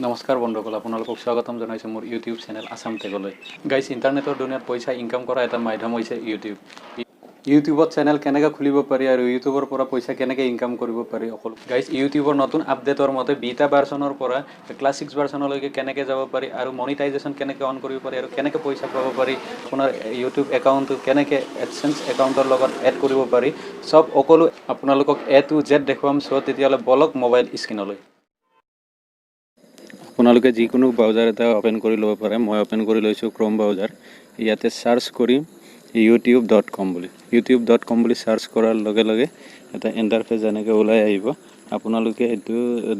নমস্কাৰ বন্ধুসকল, আপোনালোকক স্বাগতম জনাইছোঁ মোৰ ইউটিউব চেনেল আছাম টেকলৈ। গাইজ, ইণ্টাৰনেটৰ দুনিয়াত পইচা ইনকাম কৰা এটা মাধ্যম হৈছে ইউটিউব। ইউটিউবত চেনেল কেনেকৈ খুলিব পাৰি আৰু ইউটিউবৰ পৰা পইচা কেনেকৈ ইনকাম কৰিব পাৰি সকলো। গাইজ, ইউটিউবৰ নতুন আপডেটৰ মতে বিটা ভাৰ্চনৰ পৰা ক্লাছ 6 ভাৰ্চনলৈকে কেনেকৈ যাব পাৰি আৰু মনিটাইজেশ্যন কেনেকৈ অন কৰিব পাৰি আৰু কেনেকৈ পইচা পাব পাৰি, আপোনাৰ ইউটিউব একাউণ্টটো কেনেকৈ এডচেঞ্চ একাউণ্টৰ লগত এড কৰিব পাৰি, চব সকলো আপোনালোকক A to Z দেখুৱাম। চ' তেতিয়াহ'লে বলক মোবাইল স্ক্ৰীণলৈ। আপোনালোকে যিকোনো ব্ৰাউজাৰ এটা অ'পেন কৰি ল'ব পাৰে। মই অ'পেন কৰি লৈছোঁ ক্ৰ'ম ব্ৰাউজাৰ। ইয়াতে চাৰ্চ কৰিম youtube.com বুলি। youtube.com বুলি চাৰ্চ কৰাৰ লগে লগে এটা ইণ্টাৰফেচ এনেকৈ ওলাই আহিব। আপোনালোকে এইটো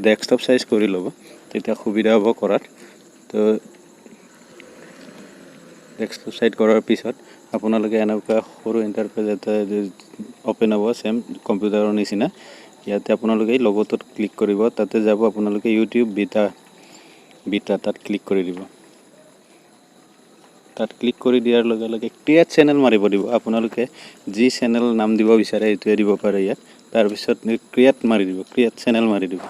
ডেস্কটপ চাইজ কৰি ল'ব, তেতিয়া সুবিধা হ'ব কৰাত। তো ডেস্কটপ চাইজ কৰাৰ পিছত আপোনালোকে এনেকুৱা সৰু ইণ্টাৰফেচ এটা অ'পেন হ'ব, চেম কম্পিউটাৰৰ নিচিনা। ইয়াতে আপোনালোকে এই লগটোত ক্লিক কৰিব, তাতে যাব আপোনালোকে ইউটিউব বিটা তাত ক্লিক কৰি দিব। তাত ক্লিক কৰি দিয়াৰ লগে লগে ক্ৰিয়েট চেনেল মাৰিব দিব। আপোনালোকে যি চেনেল নাম দিব বিচাৰে এইটোৱে দিব পাৰে ইয়াত। তাৰপিছত ক্ৰিয়েট মাৰি দিব, ক্ৰিয়েট চেনেল মাৰি দিব।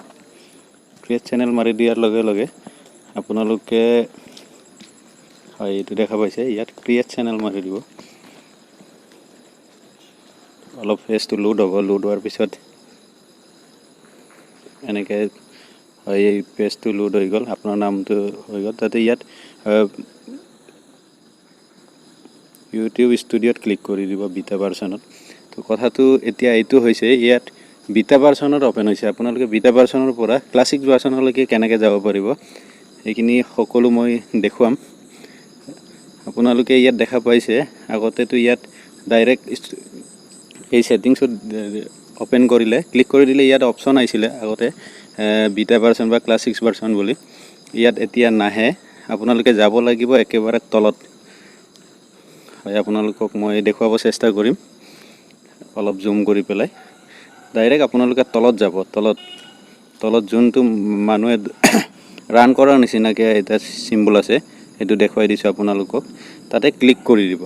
ক্ৰিয়েট চেনেল মাৰি দিয়াৰ লগে লগে আপোনালোকে হয় এইটো দেখা পাইছে, ইয়াত ক্ৰিয়েট চেনেল মাৰি দিব। অলপ পেজটো লোড হ'ব, লোড হোৱাৰ পিছত এনেকৈ হয় এই পেজটো লোড হৈ গ'ল, আপোনাৰ নামটো হৈ গ'ল। তাতে ইয়াত ইউটিউব ষ্টুডিঅ'ত ক্লিক কৰি দিব বিটা ভাৰ্চনত। তো কথাটো এতিয়া এইটো হৈছে, ইয়াত বিটা ভাৰ্চনত অ'পেন হৈছে। আপোনালোকে বিটা ভাৰ্চনৰ পৰা ক্লাছ 6 ভাৰ্চনলৈকে কেনেকৈ যাব পাৰিব সেইখিনি সকলো মই দেখুৱাম। আপোনালোকে ইয়াত দেখা পাইছে, আগতেতো ইয়াত ডাইৰেক্ট এই ছেটিংছত অ'পেন কৰিলে ক্লিক কৰি দিলে ইয়াত অপশ্যন আহিছিলে আগতে বিটা ভাৰ্চন বা ক্লাছ 6 ভাৰ্চন বুলি। ইয়াত এতিয়া নাহে, আপোনালোকে যাব লাগিব একেবাৰে তলত। হয়, আপোনালোকক মই দেখুৱাব চেষ্টা কৰিম অলপ জুম কৰি পেলাই। ডাইৰেক্ট আপোনালোকে তলত যাব, তলত যোনটো মানুহে ৰান কৰাৰ নিচিনাকৈ এটা চিম্বল আছে, সেইটো দেখুৱাই দিছোঁ আপোনালোকক। তাতে ক্লিক কৰি দিব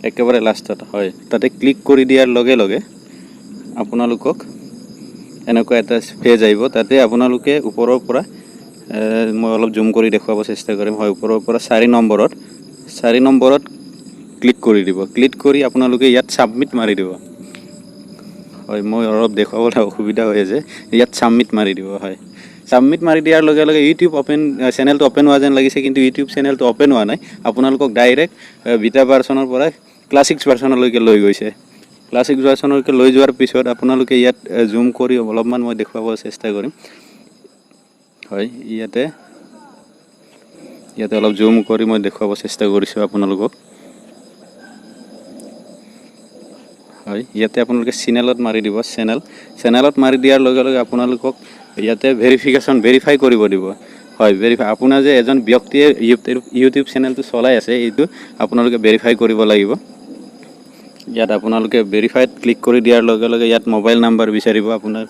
একেবাৰে লাষ্টত। হয়, তাতে ক্লিক কৰি দিয়াৰ লগে লগে আপোনালোকক এনেকুৱা এটা পেজ আহিব। তাতে আপোনালোকে ওপৰৰ পৰা মই অলপ জুম কৰি দেখুৱাব চেষ্টা কৰিম। হয়, ওপৰৰ পৰা 4 নম্বৰত ক্লিক কৰি দিব। ক্লিক কৰি আপোনালোকে ইয়াত ছাবমিট মাৰি দিব। হয়, মই অলপ দেখুৱাবলৈ অসুবিধা হৈ আছে, ইয়াত ছাবমিট মাৰি দিব। হয়, ছাবমিট মাৰি দিয়াৰ লগে লগে ইউটিউব চেনেলটো অ'পেন হোৱা যেন লাগিছে, কিন্তু ইউটিউব চেনেলটো অ'পেন হোৱা নাই। আপোনালোকক ডাইৰেক্ট বিটা ভাৰ্চনৰ পৰা ক্লাছ 6 ভাৰ্চনলৈকে লৈ গৈছে। ক্লাছ 6 ভাৰ্চনলৈকে লৈ যোৱাৰ পিছত আপোনালোকে ইয়াত জুম কৰি অলপমান মই দেখুৱাব চেষ্টা কৰিম। হয়, ইয়াতে অলপ জুম কৰি মই দেখুৱাব চেষ্টা কৰিছোঁ আপোনালোকক। হয়, ইয়াতে আপোনালোকে চেনেলত মাৰি দিব। চেনেলত মাৰি দিয়াৰ লগে লগে আপোনালোকক ইয়াতে ভেৰিফাই কৰিব দিব। হয়, আপোনাৰ যে এজন ব্যক্তিয়ে ইউটিউব চেনেলটো চলাই আছে, এইটো আপোনালোকে ভেৰিফাই কৰিব লাগিব। ইয়াত আপোনালোকে ভেৰিফাইড ক্লিক কৰি দিয়াৰ লগে লগে ইয়াত মোবাইল নাম্বাৰ বিচাৰিব। আপোনাৰ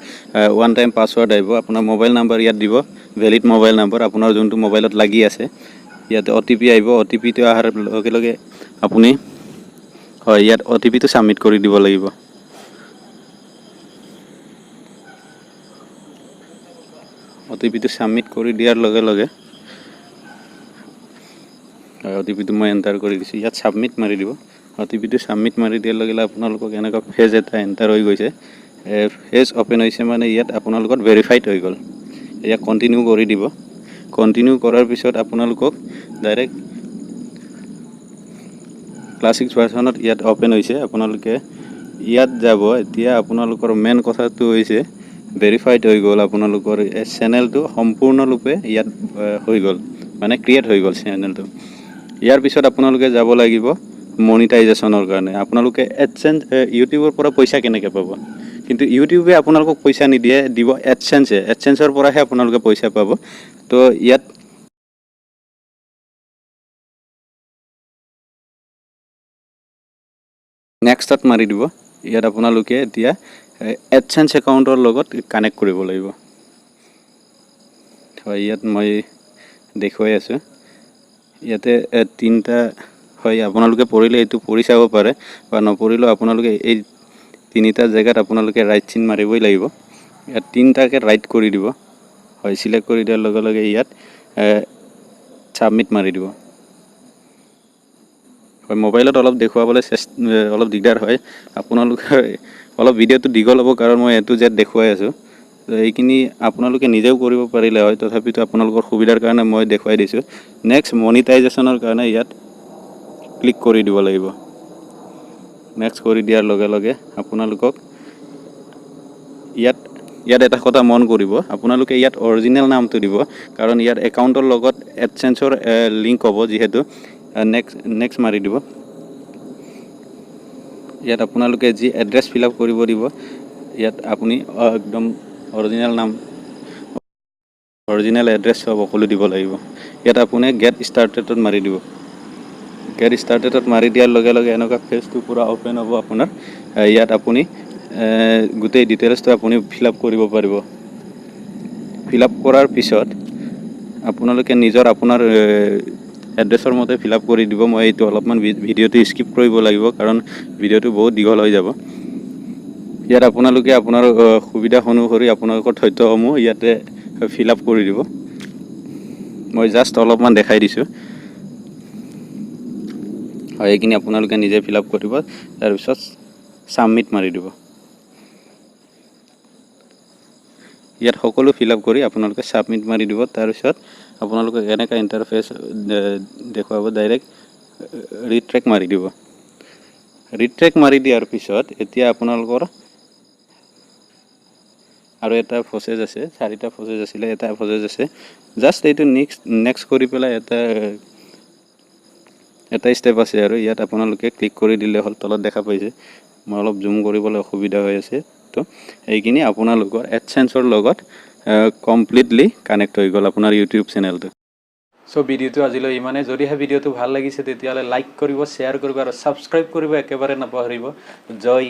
ওৱান টাইম পাছৱৰ্ড আহিব। আপোনাৰ মোবাইল নাম্বাৰ ইয়াত দিব, ভেলিড মোবাইল নাম্বাৰ আপোনাৰ যোনটো মোবাইলত লাগি আছে। ইয়াতে OTP আহিব। OTPটো অহাৰ লগে লগে আপুনি হয় ইয়াত OTPটো ছাবমিট কৰি দিব লাগিব। OTPটো ছাবমিট কৰি দিয়াৰ লগে লগে OTPটো মই এণ্টাৰ কৰি দিছোঁ। ইয়াত ছাবমিট মাৰি দিব। OTPটো ছাবমিট মাৰি দিয়াৰ লগে লগে আপোনালোকক এনেকুৱা পেজ এটা এণ্টাৰ হৈ গৈছে। পেজ অ'পেন হৈছে মানে ইয়াত আপোনালোকৰ ভেৰিফাইড হৈ গ'ল। ইয়াত কণ্টিনিউ কৰি দিব। কণ্টিনিউ কৰাৰ পিছত আপোনালোকক ডাইৰেক্ট ক্লাছ 6 ভাৰ্চনত ইয়াত অ'পেন হৈছে। আপোনালোকে ইয়াত যাব। এতিয়া আপোনালোকৰ মেইন কথাটো হৈছে ভেৰিফাইড হৈ গ'ল। আপোনালোকৰ চেনেলটো সম্পূৰ্ণৰূপে ইয়াত হৈ গ'ল, মানে ক্ৰিয়েট হৈ গ'ল চেনেলটো। ইয়াৰ পিছত আপোনালোকে যাব লাগিব মনিটাইজেশ্যনৰ কাৰণে। আপোনালোকে এডচেঞ্চ ইউটিউবৰ পৰা পইচা কেনেকৈ পাব, কিন্তু ইউটিউবে আপোনালোকক পইচা নিদিয়ে, দিব এডচেঞ্চৰ পৰাহে আপোনালোকে পইচা পাব। তো ইয়াত নেক্সটত মাৰি দিব। ইয়াত আপোনালোকে এতিয়া এডচেঞ্চ একাউণ্টৰ লগত কানেক্ট কৰিব লাগিব। হয়, ইয়াত মই দেখুৱাই আছোঁ। ইয়াতে 3টা হয়, আপোনালোকে পঢ়িলে এইটো পঢ়ি চাব পাৰে, বা নপঢ়িলেও আপোনালোকে এই 3টা জেগাত আপোনালোকে ৰাইট চিন মাৰিবই লাগিব। ইয়াত 3টাকে ৰাইট কৰি দিব। হয় সিলেক্ট কৰি দিয়াৰ লগে লগে ইয়াত সাবমিট মাৰি দিব হয় মোবাইলত অলপ দেখুৱাবলৈ অলপ দিগদাৰ হয় আপোনালোকে অলপ ভিডিঅ'টো দীঘল হ'ব কাৰণ মই এটো জেড দেখুৱাই আছোঁ এইখিনি আপোনালোকে নিজেও কৰিব পাৰিলে হয় তথাপিতো আপোনালোকৰ সুবিধাৰ কাৰণে মই দেখুৱাই দিছোঁ নেক্সট মনিটাইজেশ্যনৰ কাৰণে ইয়াত ক্লিক কৰি দিব লাগিব নেক্সট কৰি দিয়াৰ লগে লগে আপোনালোকক ইয়াত এটা কথা মন কৰিব আপোনালোকে ইয়াত অৰিজিনেল নামটো দিব কাৰণ ইয়াত একাউণ্টৰ লগত এডচেন্সৰ লিংক হ'ব যিহেতু নেক্সট মাৰি দিব ইয়াত আপোনালোকে যি এড্ৰেছ ফিল আপ কৰিব দিব ইয়াত আপুনি একদম অৰিজিনেল নাম অৰিজিনেল এড্ৰেছ সব সকলো দিব লাগিব ইয়াত আপুনি গেট ষ্টাৰ্টেডত মাৰি দিব গেট ষ্টাৰ্টেডত মাৰি দিয়াৰ লগে লগে এনেকুৱা পেজটো পুৰা ওপেন হ'ব আপোনাৰ ইয়াত আপুনি গোটেই ডিটেইলছটো আপুনি ফিল আপ কৰিব পাৰিব ফিল আপ কৰাৰ পিছত আপোনালোকে নিজৰ আপোনাৰ এড্ৰেছৰ মতে ফিল আপ কৰি দিব মই এইটো অলপমান ভিডিঅ'টো স্কিপ কৰিব লাগিব কাৰণ ভিডিঅ'টো বহুত দীঘল হৈ যাব ইয়াত আপোনালোকে আপোনাৰ সুবিধা অনুসৰি আপোনালোকৰ তথ্যসমূহ ইয়াতে ফিল আপ কৰি দিব মই জাষ্ট অলপমান দেখাই দিছোঁ হয় এইখিনি আপোনালোকে নিজে ফিল আপ কৰিব তাৰপিছত সাবমিট মাৰি দিব ইয়াত সকলো ফিল আপ কৰি আপোনালোকে সাবমিট মাৰি দিব তাৰপিছত আপোনালোকে এনেকা ইণ্টাৰফেচ দেখুৱাব ডাইৰেক্ট ৰিট্ৰেক মাৰি দিব ৰিট্ৰেক মাৰি দিয়াৰ পিছত এতিয়া আপোনালোকৰ আৰু এটা প্ৰসেস আছে চাৰিটা প্ৰসেস আছিল এটা প্ৰসেস আছে জাস্ট এইটো নেক্সট কৰি পেলাই এটা ষ্টেপ আছে আৰু ইয়াত আপোনালোকে ক্লিক কৰি দিলে হ'ল তলত দেখা পাইছে মই অলপ জুম কৰিবলৈ অসুবিধা হৈ আছে তো এইখিনি আপোনালোকৰ এডসেন্সৰ লগত কমপ্লিটলি কানেক্ট হৈ গ'ল আপোনাৰ ইউটিউব চেনেলটো সো ভিডিওটো আজিলৈ ইমানে যদিহে ভিডিওটো ভাল লাগিছে তেতিয়াহ'লে লাইক কৰিব শ্বেয়াৰ কৰিব আৰু সাবস্ক্ৰাইব কৰিব একেবাৰে নাপাহৰিব জয়